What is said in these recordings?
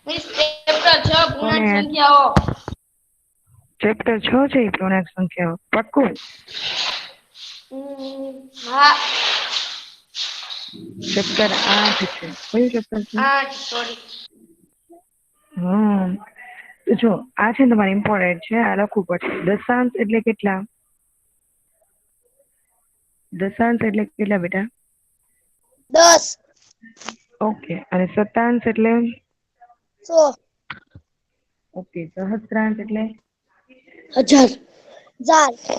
Miss chapter 6 કોને પૂર્ણાંક સંખ્યાઓ. ચેપ્ટર 6 છે એ પૂર્ણાંક સંખ્યાઓ પાક્કું? હા. ચેપ્ટર 8 છે. કયું ચેપ્ટર છે? 8 સોરી. તો જો આ છે ને તમારે ઇમ્પોર્ટન્ટ છે, આ લખવું પડશે. દશાંશ એટલે કેટલા? દશાંશ એટલે કેટલા બેટા? 10. ઓકે. અને શતાંશ એટલે? 100. ઓકે. સહસ્ત્રાંશ એટલે? 1000. 1000.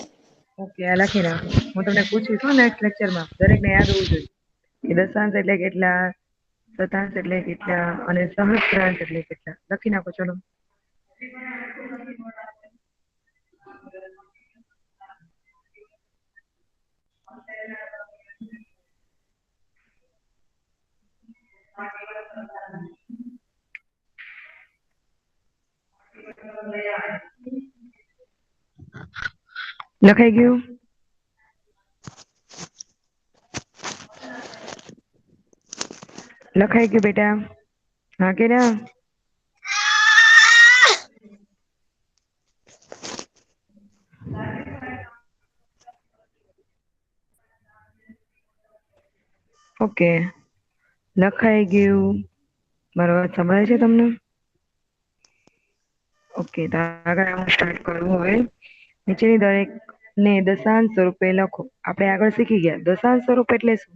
ઓકે, આ લખી રાખો. હું તમને પૂછીશ હો નેક્સ્ટ લેક્ચરમાં. દરેકને યાદ હોવું જોઈએ. કે દશાંશ એટલે કેટલા, શતાંશ એટલે કેટલા અને સહસ્ત્રાંશ એટલે કેટલા. લખી નાખો ચલો. લખાઈ ગયું? લખાઈ ગયું બેટા? હા કે ના? ઓકે, લખાઈ ગયું. મારો વાત સંભળાય છે તમને? ઓકે, તો આગળ હું સ્ટાર્ટ કરું હવે. નીચેની દરેક ને દશાંશ સ્વરૂપે લખો. આપણે આગળ શીખી ગયા. દશાંશ સ્વરૂપ એટલે શું?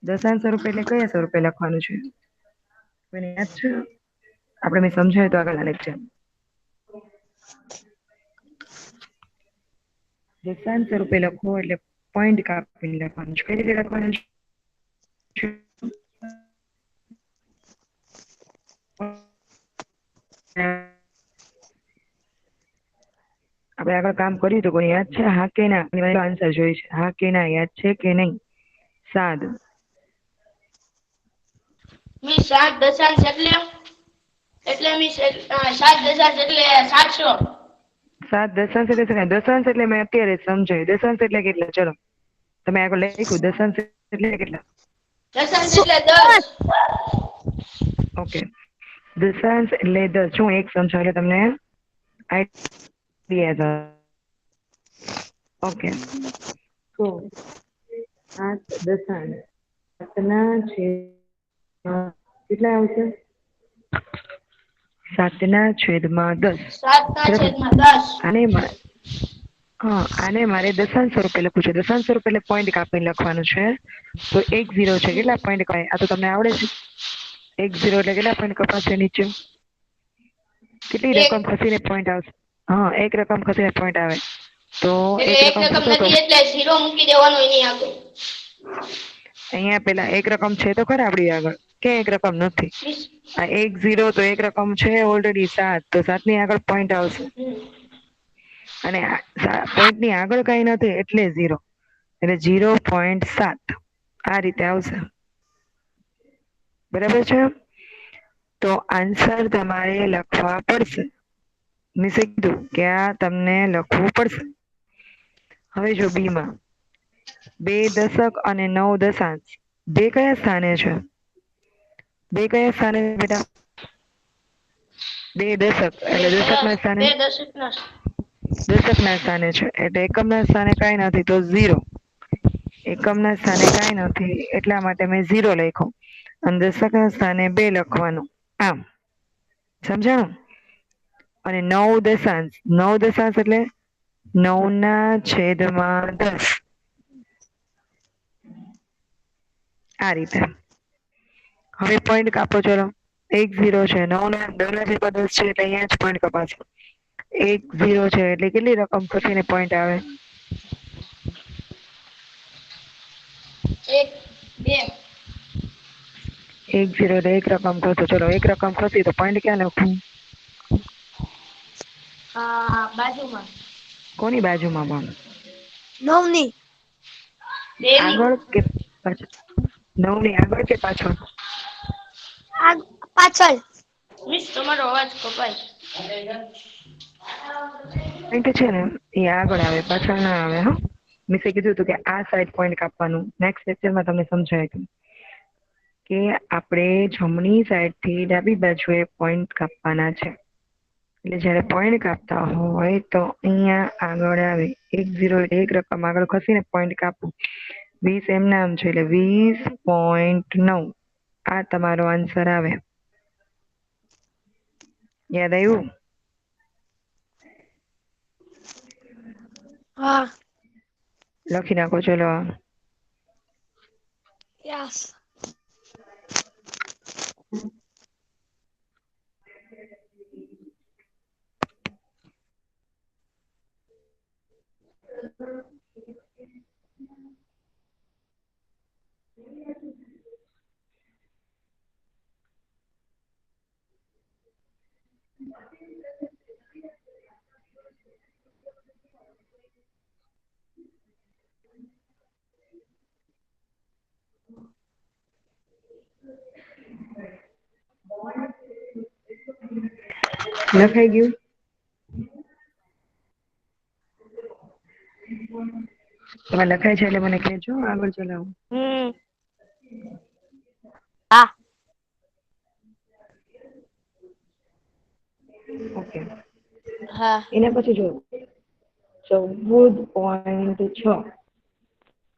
દશાંશ સ્વરૂપ એટલે કયા સ્વરૂપે લખવાનું છે? કોઈને યાદ છે? આપણે મેં સમજાય તો આગળ લેક્ચર. દશાંશ સ્વરૂપે લખો એટલે પોઈન્ટ કાપીને લખવાનું છે. કઈ રીતે લખવાનું છે? આપણે આગળ કામ કર્યું તો કોઈ યાદ છે? હા કે ના? આન્સર જોઈએ છે. હા કે ના? યાદ છે કે નહીં? સાદ. મિસ 7 દશાંશ એટલે મિસ 7 દશાંશ એટલે 700. 7 દશાંશ એટલે દશાંશ એટલે મેં અત્યારે સમજાયું. દશાંશ એટલે કેટલા? ચલો તમે આગળ લખ્યું. દશાંશ એટલે કેટલા? દશાંશ એટલે 10. ઓકે, દશાંશ એટલે 10. શું એક સમજાવું તમને આઈડિયા? ઓકે, તો 7 દશાંશ 7 ના છેદમાં કેટલા આવશે? 7 ના છેદમાં 10. 7 ના બરાબર. છેદમાં 10. આને મારે દશાંશ સ્વરૂપે લખવું છે. દશાંશ સ્વરૂપે એટલે પોઈન્ટ કાપીને લખવાનું છે. તો 1 0 છે. કેટલા પોઈન્ટ કપાય? આ તો તમને આવડે છે. 1 0 એટલે કેટલા પોઈન્ટ કપાશે નીચે? કેટલી રકમ ખસીને પોઈન્ટ આવશે? હા, એક રકમ ખસીને પોઈન્ટ આવે. તો એટલે એક એક રકમ ખસો તો નથી એટલે 0 મૂકી દેવાનો એની આગળ. અહીંયા પેલા એક રકમ છે તો ખરા આપડી આગળ. ક્યાં એક રકમ નથી? મિસ આ 1 0 તો એક રકમ છે ઓલરેડી 7. તો 7 ની આગળ પોઈન્ટ આવશે. અને પોઈન્ટ ની આગળ કઈ નથી એટલે 0. એટલે 0.7 આ રીતે આવશે. બરાબર છે? તો આન્સર તમારે લખવા પડશે. મેં કીધું કે આ તમને લખવું પડશે. હવે જો બી માં 2 દશક અને 9 દશાંશ બે કયા સ્થાને છે? બે કયા સ્થાને બેટા? 2 દશક એટલે દશક ના સ્થાને. બે દશકના દશક ના સ્થાને છે એટલે એકમ ના સ્થાને કઈ નથી તો 0. એકમ ના સ્થાને કઈ નથી એટલા માટે મેં 0 લખ્યું. અને દશક ના સ્થાને 2 લખવાનું. આમ સમજાણું? અને 9 દશાંશ 9 દશાંશ એટલે 9 ના છેદમાં 10. આ રીતે. હવે પોઈન્ટ કાપો ચલો. 1 0 છે. 9 ના 10 છે એટલે અહીંયા જ પોઈન્ટ કપાશે. 1 0 છે એટલે કેટલી રકમ ખસીને પોઈન્ટ આવે? 1 2. 1 0 એટલે એક રકમ ખસો. ચલો એક રકમ ખસી તો પોઈન્ટ ક્યાં લખવું? બાજુમાં. કોની બાજુમાં પણ? 9 ની. 2 ની. આગળ કે પાછળ? 9 ની આગળ કે પાછળ? પાછળ. મિસ તમારો અવાજ કપાય. પોઈન્ટ છે ને એ આગળ આવે પાછળ ના આવે. મિસે કીધું હતું કે આ સાઈડ પોઈન્ટ કાપવાનું. નેક્સ્ટ લેક્ચરમાં તમને સમજાય. કે આપણે જમણી સાઈડ થી ડાબી બાજુએ પોઈન્ટ કાપવાના છે. એટલે જયારે પોઈન્ટ કાપતા હોય તો અહિયાં આગળ આવે 1-0 એક રકમ આગળ ખસીને પોઈન્ટ કાપવું 20 એમ નામ છે એટલે 20.9 આ તમારો આન્સર આવે. યાદ આવ્યું? હા. લખી નાખો ચલો. યસ. લખાઈ ગયું? તમારે લખાય છે એટલે મને કહેજો આગળ ચલાવું. હા. ઓકે. હા. એના પછી જો 14.6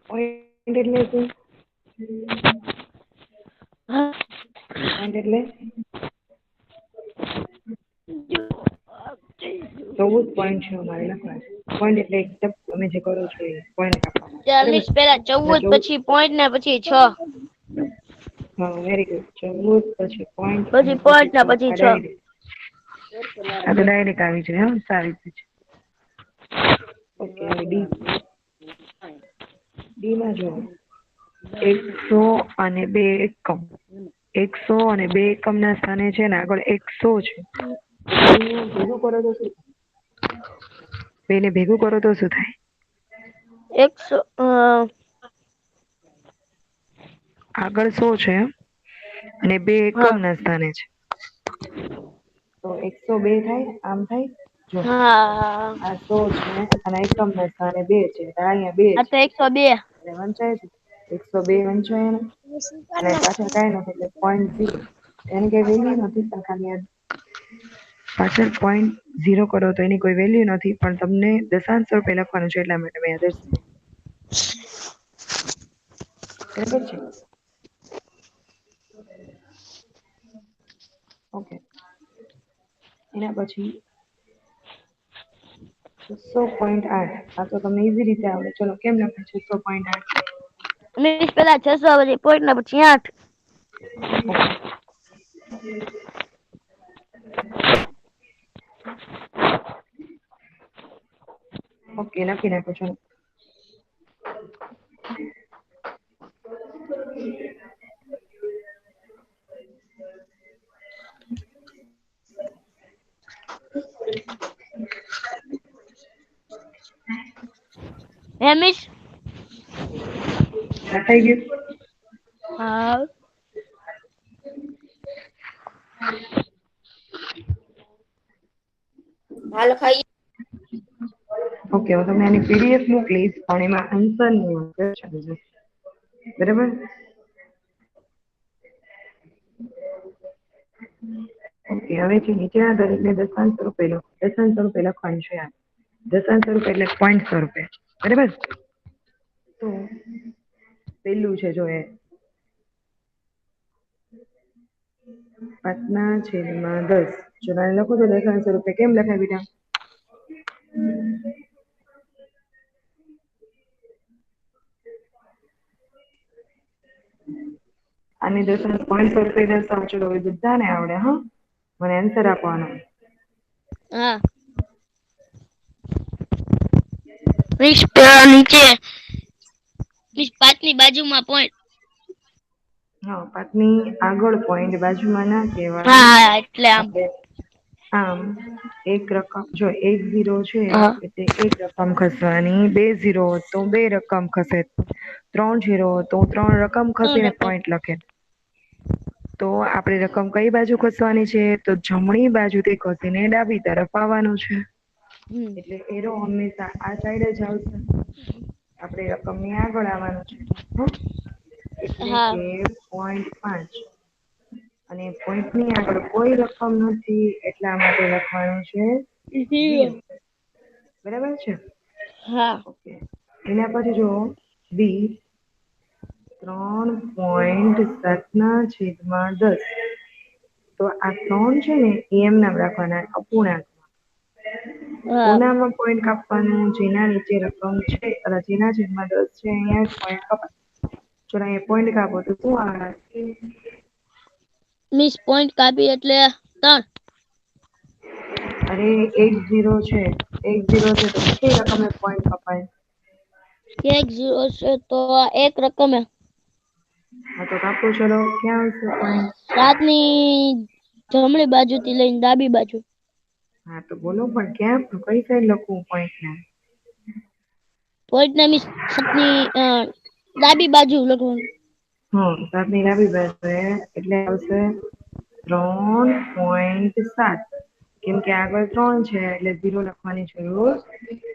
પોઈન્ટ એટલે શું? પોઈન્ટ એટલે 14.6 મારે લખવાનું છે. પોઈન્ટ એટલે એકદમ તમે જે કરો છો એ પોઈન્ટ કાપવાના છે. બરાબર? મિસ પેલા 14 પછી પોઈન્ટ ને પછી 6 હા વેરી ગુડ. 14 પછી પોઈન્ટ અને પછી પછી પોઈન્ટ ને 6 પછી આ 6 ડાયરેક્ટ આ તો ડાયરેક્ટ આવી જાય. હા સારી રીતે. ઓકે હવે ડી માં જો 100 અને 2 એકમ 100 અને 2 એકમ ના સ્થાને છે ને આગળ 100 છે. ભેગું કરો તો શું? બેને ભેગું કરો તો શું થાય? 100 આગળ 100 છે અને 2 એકમ હા ના સ્થાને છે. તો 102 થાય આમ થાય જો હા આ 100 છે અને એકમ ના સ્થાને 2 છે અહીંયા 2 આ છે. તો 102 એટલે વંચાય છે 102 વંચાય ને અને પાછળ કાંઈ નથી એટલે 0.0 એની કઈ વેલ્યુ નથી પણ ખાલી પાછળ 0.0 કરો તો એની કોઈ વેલ્યુ નથી પણ તમને દશાંશ રૂપે લખવાનું છે એટલા માટે મેં આદર્શ બરાબર છે. ઓકે એના પછી 600.8 આ તો તમને ઈઝી રીતે આવડે ચલો કેમ લખે 600.8 મિસ પેલા 600 પછી પોઈન્ટ ને પછી 8 ઓકે લખી નાખો ચલો. હે મિસ લખાઈ ગયું? હા. હા લખાઈ ઓકે હું તમને આની પીડીએફ મોકલીશ પણ એમાં આન્સર નહીં હોય બરાબર? ઓકે હવે છે નીચેના દરેકને દશાંશ રૂપે લખવાનું છે આ દશાંશ રૂપે એટલે પોઈન્ટ સ્વરૂપે બરાબર? તો પેલું છે જો એ 5/10 જો મારે લખો તો દશાંશ રૂપે કેમ લખાય બેટા? આની દશાંશ પોઈન્ટ સ્વરૂપે દર્શાવો ચલો હવે બધાને આવડે હા મને આન્સર આપવાનો. હા. મિસ નીચે મિસ 5 ની બાજુમાં પોઈન્ટ હા 5 ની આગળ પોઈન્ટ બાજુમાં ના કહેવાય હા એટલે આમ આપણે આમ એક રકમ જો 10 છે હા એટલે એક રકમ ખસવાની 20 તો 2 રકમ ખસે 30 તો 3 રકમ ખસીને પોઈન્ટ લખે તો આપણી રકમ કઈ બાજુ ખસવાની છે તો જમણી બાજુથી ખસીને ડાબી તરફ આવવાનું છે. એટલે એરો હંમેશા આ સાઈડ જ આવશે આપણે રકમની આગળ આવવાનું છે. એટલે હા કે 0.5 અને પોઈન્ટ ની આગળ કોઈ રકમ નથી એટલા માટે લખવાનું છે 0. બરાબર છે. હા ઓકે એના પછી જો બી 3.7/10. તો આ 3 છે ને એ એમ નામ રાખવાના અપૂર્ણાંક. હા કોનામાં પોઈન્ટ કાપવાનું જેના નીચે રકમ છે અથવા જેના છેદમાં 10 છે અહીંયા પોઈન્ટ કપાય. જો અહીંયા પોઈન્ટ કાપો તો શું આવે? મિસ પોઈન્ટ કાપી એટલે 3. અરે 1 0 છે 1 0 છે તો કેટલી રકમે પોઈન્ટ કપાય? 1 0 છે તો એક રકમે. હા તો કાપો ચલો ક્યાં આવશે પોઈન્ટ? 7 ની જમણી બાજુથી લઈને ડાબી બાજુ. હા તો બોલો પણ ક્યાં કઈ સાઈડ લખવું પોઈન્ટ ને? પોઈન્ટ ને મિસ 7 ની ડાબી બાજુ લખવાનું. હા 7 ની ડાબી બાજુ એટલે આવશે 3.7. કેમ કે આગળ 3 છે એટલે 0 લખવાની જરૂર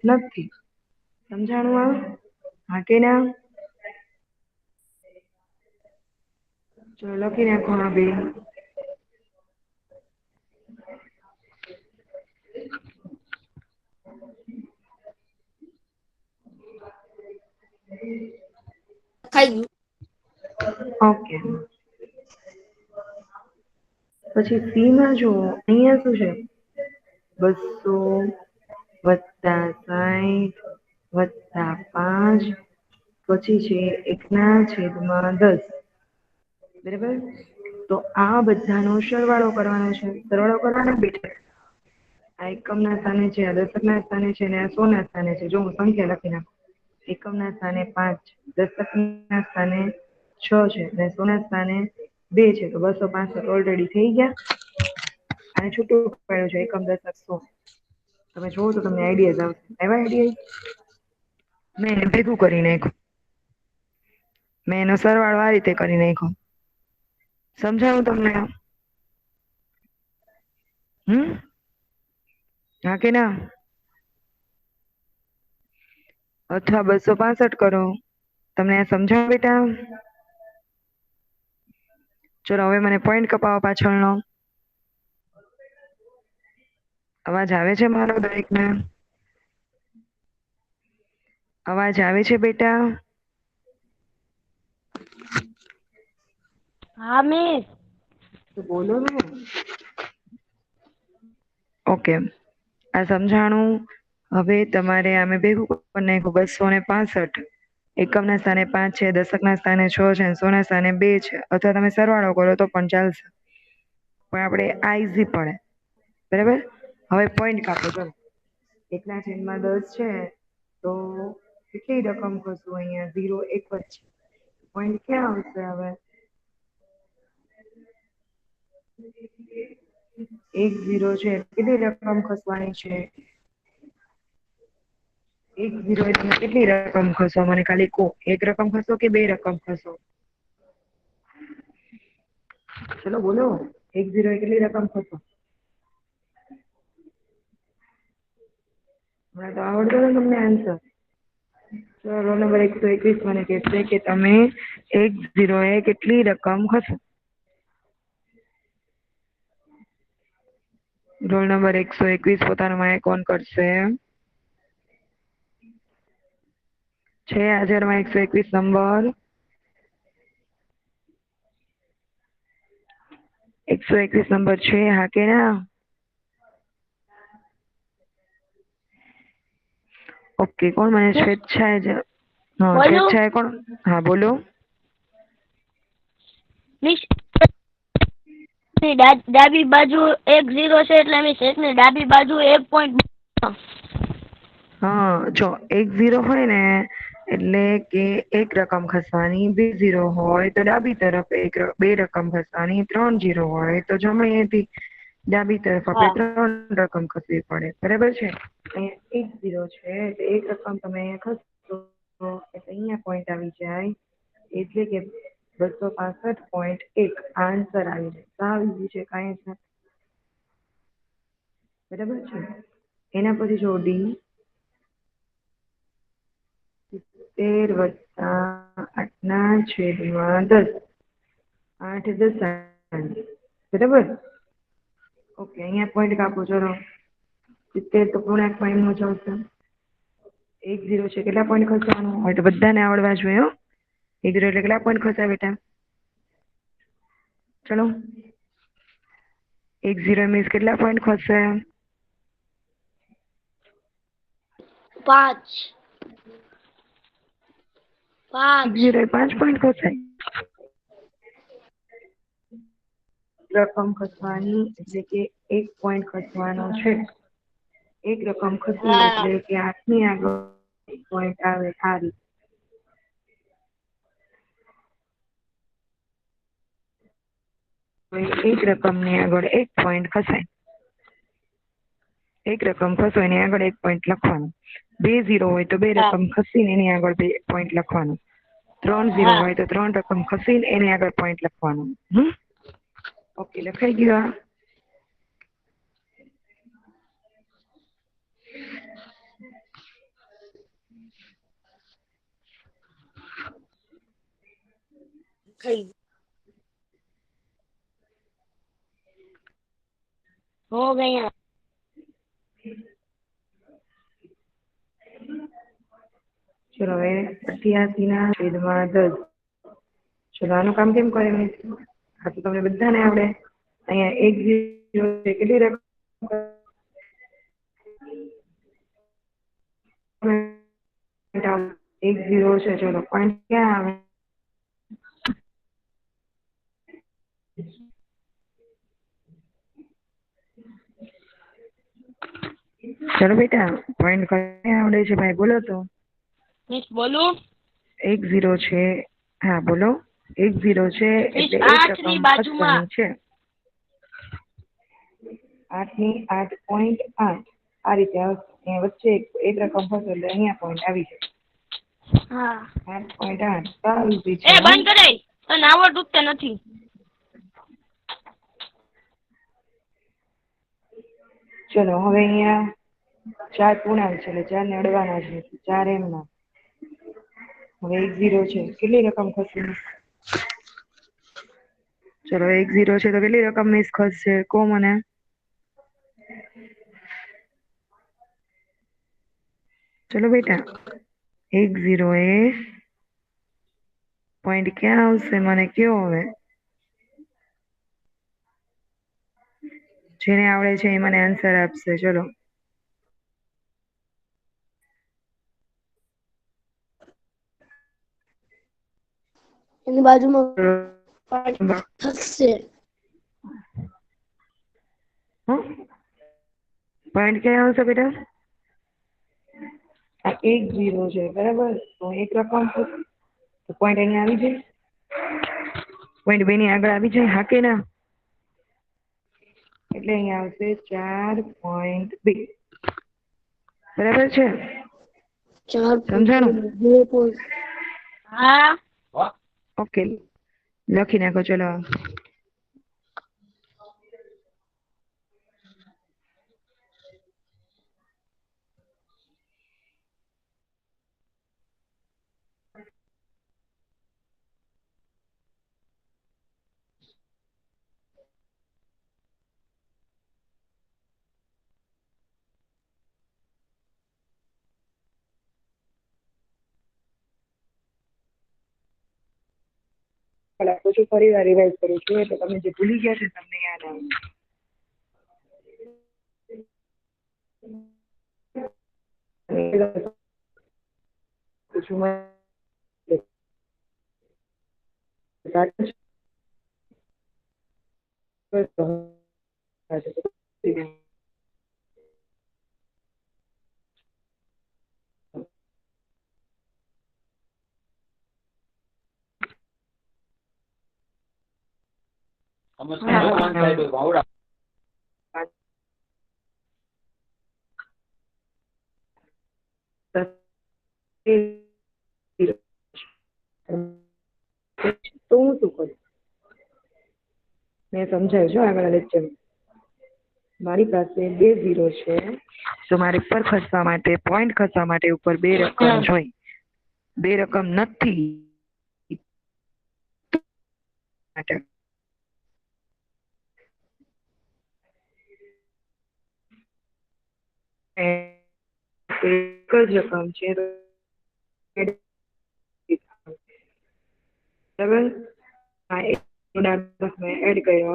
નથી. સમજાણું આ? હા કે ના? ચલો લખી નાખો આ બે. ખાઈ ગયું. ઓકે. પછી સી માં જુઓ અહીંયા શું છે? 200 +60 +5 પછી છે 1/10. બરાબર તો આ બધાનો સરવાળો કરવાનો છે. સરવાળો કરવાનો બેટા. આ એકમ ના સ્થાને છે આ દશક ના સ્થાને છે અને આ 100 ના સ્થાને છે. જો હું સંખ્યા લખી નાખું. એકમ ના સ્થાને 5, દશક ના સ્થાને 6 છે અને 100 ના સ્થાને 2 છે તો 265 ઓલરેડી થઈ ગયા. અને છૂટું પડ્યું છે એકમ દશક 100. તમે જોવો તો તમને આઈડિયા આવશે. આવ્યા આઈડિયા? મેં એને ભેગું કરી નાખ્યું. મેં એનો સરવાળો આ રીતે કરી નાખ્યો. સમજાયું તમને? હા કે ના? અથવા 265 કરો. તમને આ સમજાયું બેટા? ચલો હવે મને પોઈન્ટ કપાવો પાછળનો. અવાજ આવે છે મારો દરેકને? અવાજ આવે છે બેટા? હા મિસ. તો બોલો ને. ઓકે આ સમજાણું. હવે તમારે આમે ભેગું કરી નાખ્યું 265. એકમ ના સ્થાને 5 છે, દશક ના સ્થાને 6 છે, 100 ના સ્થાને 2 છે. અથવા તમે સરવાળો કરો તો પણ ચાલશે. પણ આપણે આ ઈઝી પડે. બરાબર હવે પોઈન્ટ કાપો ચલો. 1/10 છે તો કેટલી રકમ કરશું અહીંયા 0 એક જ છે. પોઈન્ટ ક્યાં આવશે હવે? 1 0 છે કેટલી રકમ ખસવાની છે? 1 0 એટલે કેટલી રકમ ખસો મને ખાલી કહો. એક રકમ ખસો કે બે રકમ ખસો? ચલો બોલો 1 0 એ કેટલી રકમ ખસો? મને તો આવડતો ને તમને આન્સર. ચલો રોલ નંબર 121 મને કહેશે કે તમે 1 0 એ કેટલી રકમ ખસો? રોલ નંબર 121 પોતાનો માઇક ઓન કરશે. છે હાજરમાં 121 નંબર. 121 નંબર છે હા કે ના? ઓકે કોણ મને સ્વેચ્છાએ હા બોલું સ્વેચ્છાએ કોણ? હા બોલો. મિસ ડાબી બાજુ 1 0 છે એટલે મિસ એકની ડાબી બાજુ 1. હા જો 1 0 હોય ને એટલે કે એક રકમ ખસવાની. 2 0 હોય તો ડાબી તરફ બે રકમ ખસવાની. 3 0 હોય તો જમણેથી ડાબી તરફ આપણે હા 3 રકમ ખસવી પડે. બરાબર છે? અહીંયા 1 0 છે એટલે એક રકમ તમે અહીંયા ખસશો એટલે અહીંયા પોઈન્ટ આવી જાય. એટલે કે 265.1 આન્સર આવી જાય. સાવ ઈઝી છે કાંઈ જ નથી. બરાબર છે? એના પછી જો ડી 70 + 8/10 8 દશાંશ બરાબર. ઓકે અહીંયા પોઈન્ટ કાપો ચલો 70 તો પૂર્ણાંક પોઈન્ટમાં જશે 10 છે કેટલા પોઈન્ટ ખસવાનું હોય તો બધાને આવડવા જોઈએ હો 10 એટલે કેટલા પોઈન્ટ ખસે બેટા ચલો 10 મીન્સ કેટલા પોઈન્ટ ખસે 5 5 પોઈન્ટ ખસે રકમ ખસવાની એટલે કે 1 પોઈન્ટ ખસવાનો છે એક રકમ ખસી એટલે કે 8 ની આગળ 1 પોઈન્ટ આવે આ રીતે એક રકમની આગળ 1 પોઈન્ટ ખસાય એક રકમ ખસો એની આગળ 1 પોઈન્ટ લખવાનું 2 0 હોય તો 2 રકમ ખસીને એની આગળ 2 પોઈન્ટ લખવાનું 3 0 હોય તો 3 રકમ ખસીને એની આગળ પોઈન્ટ લખવાનું ઓકે લખાઈ ગયું हो गया ચલો હવે 88/10 ચલો આનું કામ કેમ કરે આ તો તમને બધાને આવડે અહીંયા 1 0 છે કેટલી રકમ 1 0 છે ચલો પોઈન્ટ ક્યાં આવે ચલો બેટા પોઈન્ટ ક્યાં આવડે છે ભાઈ બોલો તો मिस बोलूं 1 0 છે હા બોલો 1 0 છે એટલે એક રકમ ખસવાની છે 8 ની 8.8 આ રીતે આવશે વચ્ચે એક રકમ ખસે એટલે અહીંયા પોઈન્ટ આવી જાય હા 8.8 સારું છે એ બંધ કરે તને આવડતું જ નથી ચલો હવે અહીંયા 4 પૂર્ણાંક છે એટલે 4 ને અડવાના છે 4 એમના હવે 1 0 છે કેટલી રકમ ખસે ચલો 1 0 છે તો કેટલી રકમ મિસ ખસશે કો મને ચલો બેટા 1 0 એ પોઈન્ટ ક્યાં આવશે મને કયો હવે જેને આવડે છે એ મને આન્સર આપશે ચલો એની બાજુમાં થશે પોઈન્ટ ક્યાં આવશે બેટા આ 1 0 છે બરાબર તો એક રકમ તો પોઈન્ટ અહીંયા આવી જાય પોઈન્ટ 2 ની આગળ આવી જાય હા કે ના એટલે અહીંયા આવશે 4.2 બરાબર છે 4 સમજાણું હા ઓકે લખી નાખો ચલો પછી ફરી વાર રિવાઇઝ કરું છું એટલે તમે જે ભૂલી ગયા છે તમને યાદ આવે તો હું શું કરું મેં સમજાયું છો આગળ લેક્ચર મારી પાસે 2 0 છે તો મારે પર ખસવા માટે પોઈન્ટ ખસવા માટે ઉપર 2 રકમ જોઈએ 2 રકમ નથી માટે એક જ રકમ છે બરાબર આ એક ગુણાકાર મેં એડ કર્યો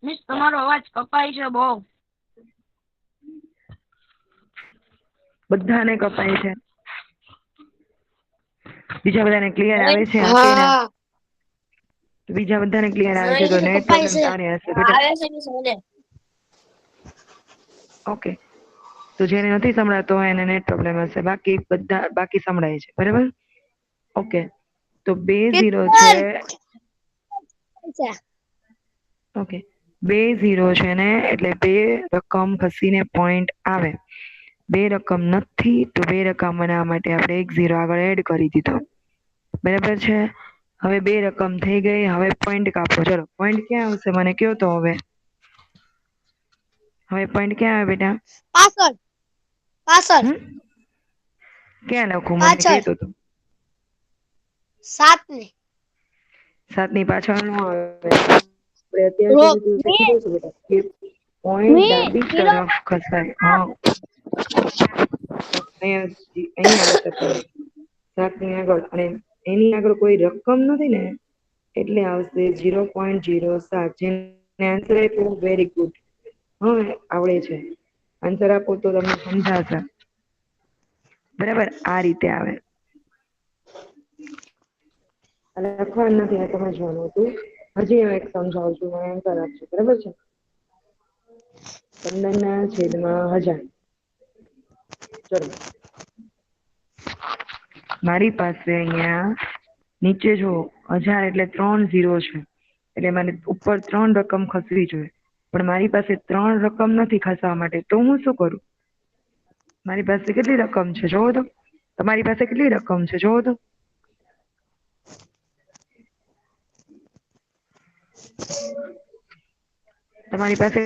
મિસ તમારો અવાજ કપાય છે બહુ. બધાને કપાય છે બીજા બધાને ક્લિયર આવે છે હા બીજા બધાને ક્લિયર આવે છે મને તો તો નેટ કપાય પ્રોબ્લેમ છે. તારે હશે બેટા આવે છે મિસ મને. ઓકે તો જેને નથી સંભળાતો એને નેટ પ્રોબ્લેમ હશે બાકી સંભળાય છે બરાબર ઓકે તો 2 0 છે ઓકે 2 0 છે ને એટલે 2 રકમ ખસીને પોઈન્ટ આવે 2 રકમ નથી તો 2 રકમ બનાવવા માટે આપણે 1 0 આગળ એડ કરી દીધો બરાબર છે હવે 2 રકમ થઈ ગઈ હવે પોઈન્ટ કાપો ચલો પોઈન્ટ ક્યાં આવશે મને કયો તો હવે પોઈન્ટ ક્યાં આવે બેટા પાછળ ક્યાં લખું મને પાછળ કહેતો તો 7 ને 7 ની પાછળ નો આવે આપણે અત્યાર સુધી તું શીખી છે બેટા કે પોઈન્ટ ડાબી તરફ ખસાય હા અહીંયા આવશે પોઈન્ટ 7 ની આગળ અને એની આગળ કોઈ રકમ નથી ને એટલે આવશે 0.07 જેને આન્સર આપ્યો વેરી ગુડ હવે આવડે છે આન્સર આપો તો તમને સમજાશે બરાબર આ રીતે આવે લખવાનું નથી આ સમજવાનું હતું હજી હું એક સમજાવું છું મને આન્સર આપજો બરાબર છે 15/1000 ચલો મારી પાસે અહીંયા નીચે જો 1000 એટલે 3 0 છે એટલે મને ઉપર 3 રકમ ખસવી જોઈએ પણ મારી પાસે 3 રકમ નથી ખસવા માટે તો હું શું કરું મારી પાસે કેટલી રકમ છે જોવો તો તમારી પાસે કેટલી રકમ છે જોવો તો તમારી પાસે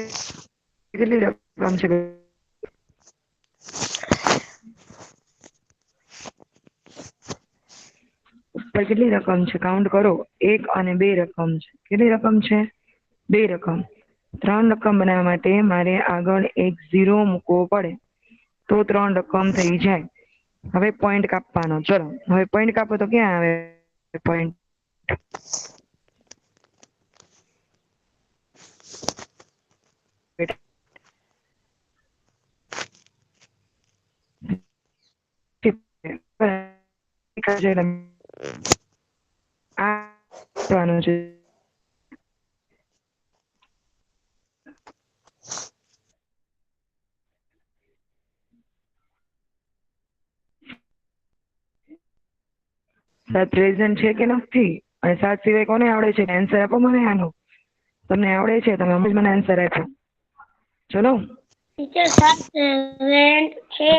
કેટલી રકમ છે ઉપર કેટલી રકમ છે કાઉન્ટ કરો 1 અને 2 રકમ છે કેટલી રકમ છે 2 રકમ 3 રકમ બનાવવા માટે મારે આગળ 1 0 મૂકવો પડે તો 3 રકમ થઈ જાય હવે પોઈન્ટ કાપવાનો ચલો હવે પોઈન્ટ કાપો તો ક્યાં આવે પોઈન્ટ છે સાત પ્રેઝન્ટ છે કે નથી અને 7 સિવાય કોને આવડે છે આન્સર આપો મને આનો તમને આવડે છે તમે મને આન્સર આપો ચલો ટીચર 7 રેન્ટ છે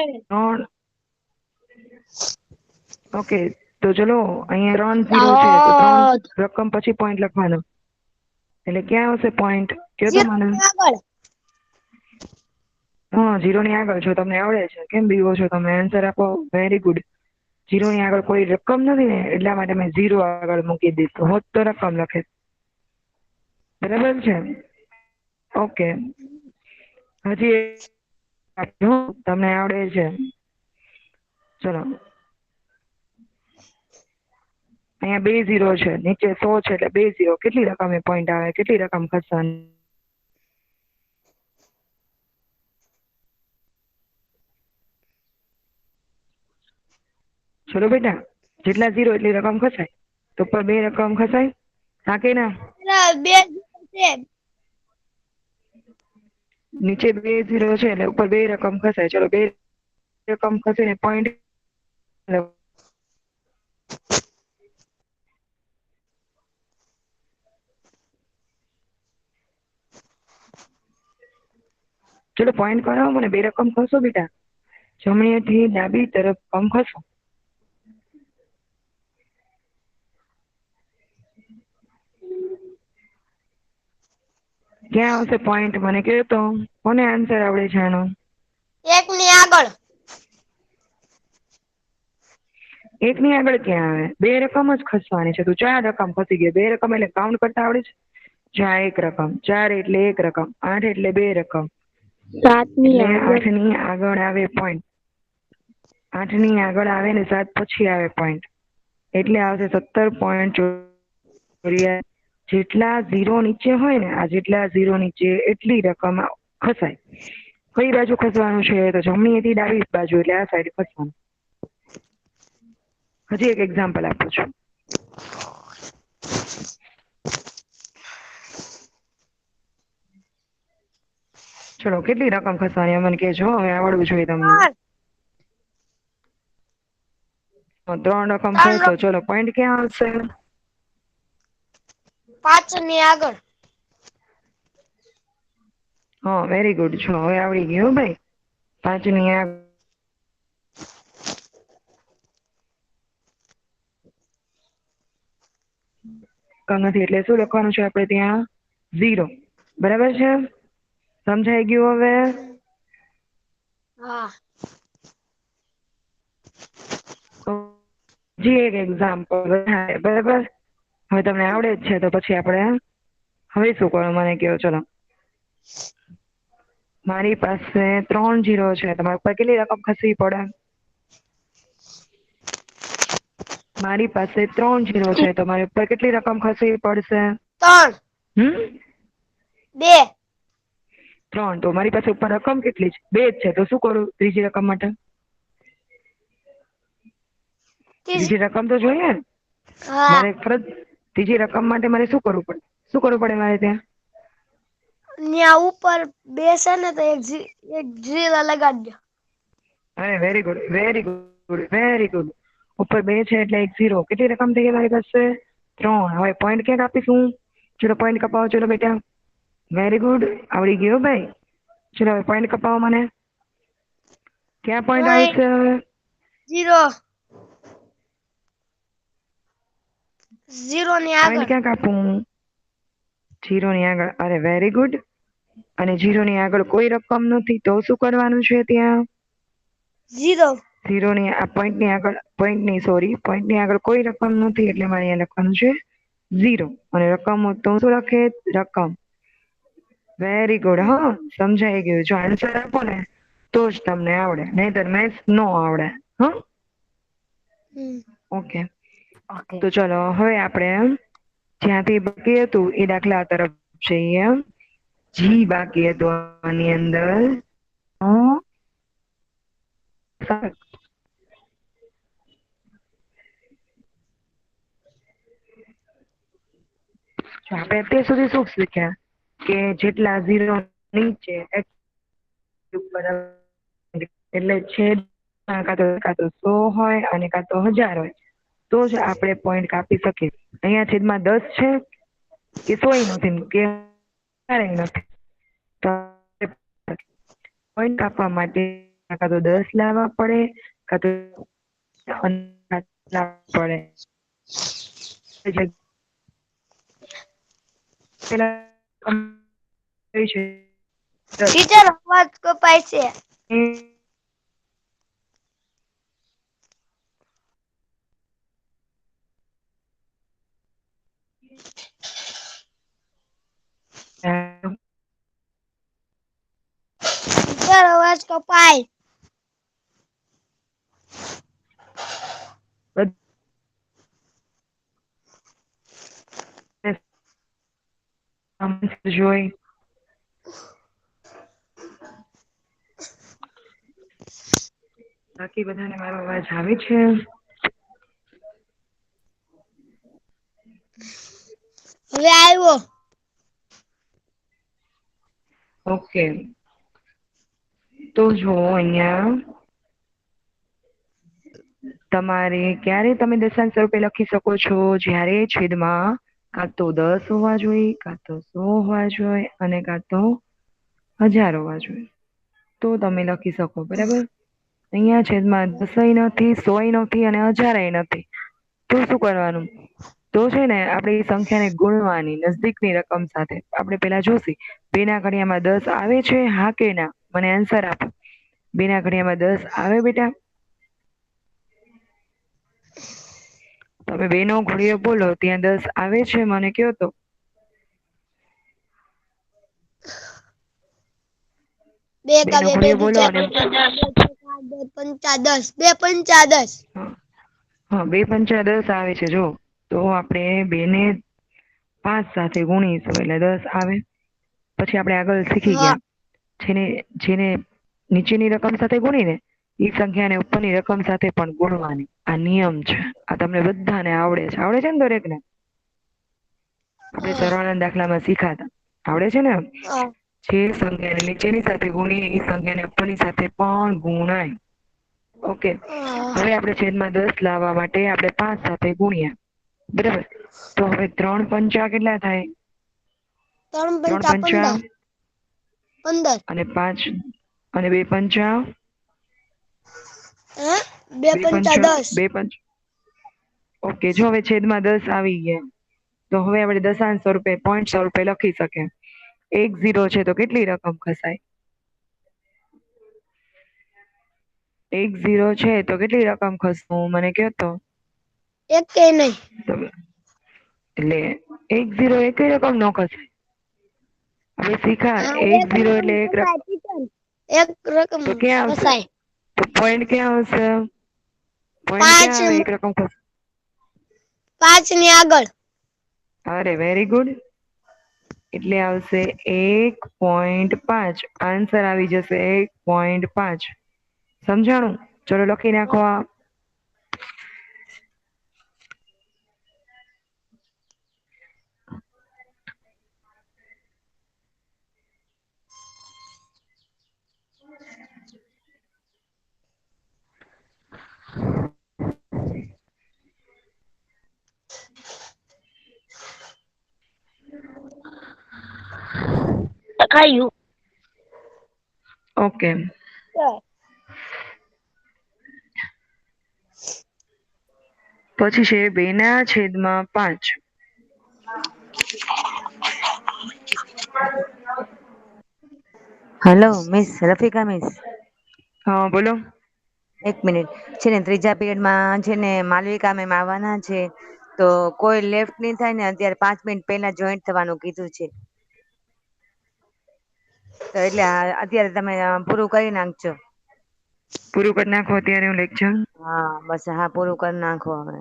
ઓકે તો ચલો અહીંયા 3 0 છે તો 3 રકમ પછી પોઈન્ટ લખવાનો એટલે ક્યાં આવશે પોઈન્ટ કયો તો મને હા 0 ની આગળ જો તમને આવડે છે કેમ બીવો છો તમે આન્સર આપો વેરી ગુડ 0 ની આગળ કોઈ રકમ નથી ને એટલા માટે મેં 0 આગળ મૂકી દીધું હોત તો રકમ લખે બરાબર છે ઓકે હજી તમને આવડે છે ચલો અહીંયા 2 0 છે નીચે 100 છે એટલે 2 0 કેટલી રકમે પોઈન્ટ આવે કેટલી રકમ ખસવાની ચલો બેટા જેટલા 0 એટલી રકમ ખસાય તો ઉપર 2 રકમ ખસાય હા કે ના નીચે 2 0 છે એટલે ઉપર 2 રકમ ખસાય ચલો 2 રકમ ખસીને પોઈન્ટ ચલો પોઈન્ટ કરાવો મને 2 રકમ ખસો બેટા જમણીથી ડાબી તરફ રકમ ખસો ક્યાં આવશે પોઈન્ટ મને કહો તો કોને આન્સર આવડે છે આનો 1 ની આગળ એકની આગળ ક્યાં આવે? બે રકમ જ ખસવાની છે. તું 4 રકમ ખસી ગઈ. 2 રકમ એટલે કાઉન્ટ કરતા આવડે છે? જ્યાં 1 રકમ, 4 એટલે 1 રકમ, 8 એટલે 2 રકમ, 7 ની એટલે આગળ 8 ની આગળ આવે પોઈન્ટ. 8 ની આગળ આવે ને 7 પછી આવે પોઈન્ટ, એટલે આવશે 17.84. જેટલા 0 નીચે હોય ને, આ જેટલા 0 નીચે એટલી રકમ ખસાય. કઈ બાજુ ખસવાનું છે? તો જમણીથી ડાબી બાજુ, એટલે આ સાઈડ ખસવાનું. હજી એક એક્ઝામ્પલ આપું છું. ચલો, કેટલી રકમ ખસવાની મને કહેજો. હવે આવડવું જોઈએ તમને. 3 રકમ ખસો. ચલો, પોઈન્ટ ક્યાં આવશે? 5 ની આગળ. હા, વેરી ગુડ. ચલો, હવે આવડી ગયું ભાઈ. 5 ની આગળ નથી, એટલે શું લખવાનું છે આપણે ત્યાં? 0. બરાબર છે? સમજાઈ ગયું હવે? હા. જી એક એક્ઝામ્પલ. બરાબર? હવે તમને આવડે જ છે, તો પછી આપણે હવે શું કરો મને કહો. ચલો, મારી પાસે 3 0 છે. તમારા ઉપર કેટલી રકમ ખસવી પડે? મારી પાસે 3 0 છે. તમારી ઉપર કેટલી રકમ ખસવી પડશે? 3. 2. 3. તો મારી પાસે ઉપર રકમ કેટલી છે? 2 જ છે. તો શું કરું ત્રીજી રકમ માટે? ત્રીજી રકમ તો જોઈએ ને હા. મારે. ત્રીજી રકમ માટે મારે શું કરવું પડે? શું કરવું પડે મારે ત્યાં? ત્યાં ઉપર 2 છે ને, તો એક 0 લગાડી દો. અરે very good, very good, very good. ઉપર 2 છે એટલે એક 0. કેટલી રકમ થઈ ગઈ મારી પાસે? 3. હવે પોઈન્ટ ક્યાં કાપીશું? ચલો, પોઈન્ટ કપાવો. ચલો બેટા, વેરી ગુડ, આવડી ગયો ભાઈ. ચલો, હવે પોઈન્ટ કપાવો મને. ક્યાં પોઈન્ટ આવશે હવે? 0. 0 ની પોઈન્ટ આગળ. ક્યાં કાપું? 0 ની આગળ. અરે વેરી ગુડ. અને 0 ની આગળ કોઈ રકમ નથી, તો શું કરવાનું છે ત્યાં? 0. 0 ની આ પોઈન્ટની આગળ, પોઈન્ટની આગળ કોઈ રકમ નથી, એટલે મારે અહીંયા લખવાનું છે 0. અને રકમ તો શું લખે? રકમ. Very good. હા, સમજાઈ ગયું. જો આન્સર આપો ને તો જ તમને આવડે, નહીતર મેથ્સ નો આવડે. હા, ઓકે. તો ચલો, હવે આપણે જ્યાંથી બાકી હતું એ દાખલા તરફ જઈએ. જી બાકી હતું આની અંદર. આપણે અત્યાર સુધી શું શીખ્યા? કે જેટલા 0 નીચે એટલે છેદ કાં તો 100 હોય અને કાં તો 1000 હોય, તો જ આપણે પોઈન્ટ કાપી શકીએ. અહીંયા છેદમાં 10 છે કે 100 નથી કે નથી, તો પોઈન્ટ કાપવા માટે કાં તો 10 લાવવા પડે, કાં તો પડે. ટીચર, અવાજ કપાય છે. ટીચર, અવાજ કપાય. જોઈ બાકી બધાને મારો અવાજ આવે છે? હવે આવ્યો. ઓકે. તો જો અહીંયા તમારે ક્યારે તમે દશાંશ સ્વરૂપે લખી શકો છો? જ્યારે છેદમાં કાં તો 10 હોવા જોઈએ, કાં તો 100 હોવા જોઈએ, અને કાં તો 1000 હોવા જોઈએ, તો તમે લખી શકો. બરાબર? અહીંયા છેદમાં 10 નથી, 100 નથી અને 1000 નથી, તો શું કરવાનું? તો છે ને, આપણે એ સંખ્યાને ગુણવાની નજદીકની રકમ સાથે. આપણે પેલા જોશી 2 ના ઘડિયામાં 10 આવે છે, હા કે ના? મને આન્સર આપો. 2 ના ઘડિયામાં 10 આવે બેટા? તમે 2 નો ઘોડિયો બોલો ત્યાં 10 આવે છે મને કયો તો. 2 2 કા નો 2 ઘોડિયો 2 બોલો અને પંચા 10 2 પંચા 10. હા 2 પંચા 10 આવે છે જો. તો આપણે 2 ને 5 સાથે ગુણીશું એટલે 10 આવે. પછી આપણે આગળ શીખી હા ગયા. જેને નીચેની રકમ સાથે ગુણીને એ સંખ્યાને ઉપરની રકમ સાથે પણ ગુણવાની આ નિયમ છે. આ તમને બધાને આવડે છે. આવડે છે ને દરેકને? આપણે હા સરવાળાના દાખલામાં શીખાતા. આવડે છે ને? હા જે સંખ્યાને નીચેની સાથે ગુણીએ એ સંખ્યાને ઉપરની સાથે પણ ગુણાય. ઓકે. હા. હવે આપણે છેદમાં 10 લાવવા માટે આપણે 5 સાથે ગુણ્યા. બરાબર. તો હવે 3 પંચા કેટલા થાય? 3 3 પંચા પંચા 15. 15. અને 5 અને 2 પંચા હે? 2 પંચા 10. 2 પંચ ઓકે જો હવે છેદમાં 10 આવી ગયા. તો હવે આપણે દશાંશ સ્વરૂપે પોઈન્ટ સ્વરૂપે લખી શકીએ. 1 0 છે તો કેટલી રકમ ખસાય? 1 0 છે તો કેટલી રકમ ખસવું મને કહો તો. એકે નહીં. એટલે 1 0 એકેય રકમ નો ખસાય. હવે શીખા હા 1 એક 0 રકમ એટલે એક કસાય ટીચર. એક રકમ તો ક્યાં આવશે? કસાય. તો પોઈન્ટ ક્યાં આવશે? પોઈન્ટ 5 ક્યાં આવે એક રકમ ખસે? 5 ની આગળ. અરે વેરી ગુડ. એટલે આવશે 1.5. આન્સર આવી જશે 1.5. સમજાણું? ચલો લખી નાખો આ. લખાયું. ઓકે. પછી છે 2 ના છેદમાં 5. Hello miss Rafika miss. હા બોલો. એક મિનિટ છે ને ત્રીજા પીરિયડમાં છે ને માલવિકા મેમ આવવાના છે. તો કોઈ લેફ્ટ નહી થાય ને અત્યારે 5 મિનિટ પહેલા જોઈન્ટ થવાનું કીધું છે. તો એટલે અત્યારે તમે પૂરું કરી નાખજો. પૂરું કરી નાખો અત્યારે હું લેક્ચર. હા બસ હા પૂરું કરી નાખો હવે.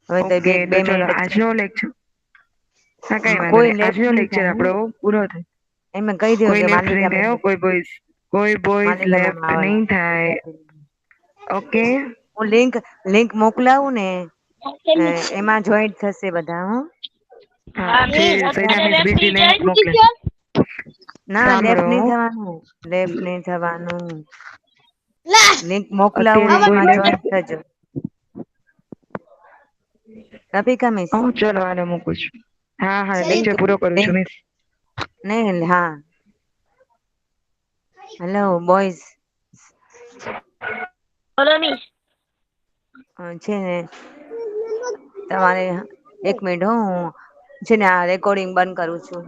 હવે તો ઓકે બે તો ચલો મિનિટ જ આજનો લેક્ચર હા કઈ વાંધો કોઈ નહીં લેફ્ટ આજનો નહી લેક્ચર થાય આપણો પૂરો થાય. એમે કહી દો કોઈ કે લેફ્ટ માલિકા નહી મેમ થાય કોઈ બોઈઝ માલિકા મેમ લેફ્ટ આવવાના નહી થાય. ઓકે. હું લિંક મોકલાવું ને એમાં જોઈન્ટ થશે બધા હ. હા છે સૈરા મિસ બીજી લિંક મોકલે. ના સાંભળો લેફ્ટ નહી થવાનું લેફ્ટ નહી થવાનું. લા લિંક મોકલાવું અત્યારે ને કોઈ એમાં લેફ્ટ જોઈન્ટ થજો. રફિકા મિસ હું ચલો હાલો મૂકું છું. હા હા લિંક લેક્ચર પૂરો કરું છું લિંક મિસ. નહી હા. Hello boys. બોલો મિસ. છે ને તમારે 1 મિનિટ હું છે ને આ રેકોર્ડિંગ બંધ કરું છું.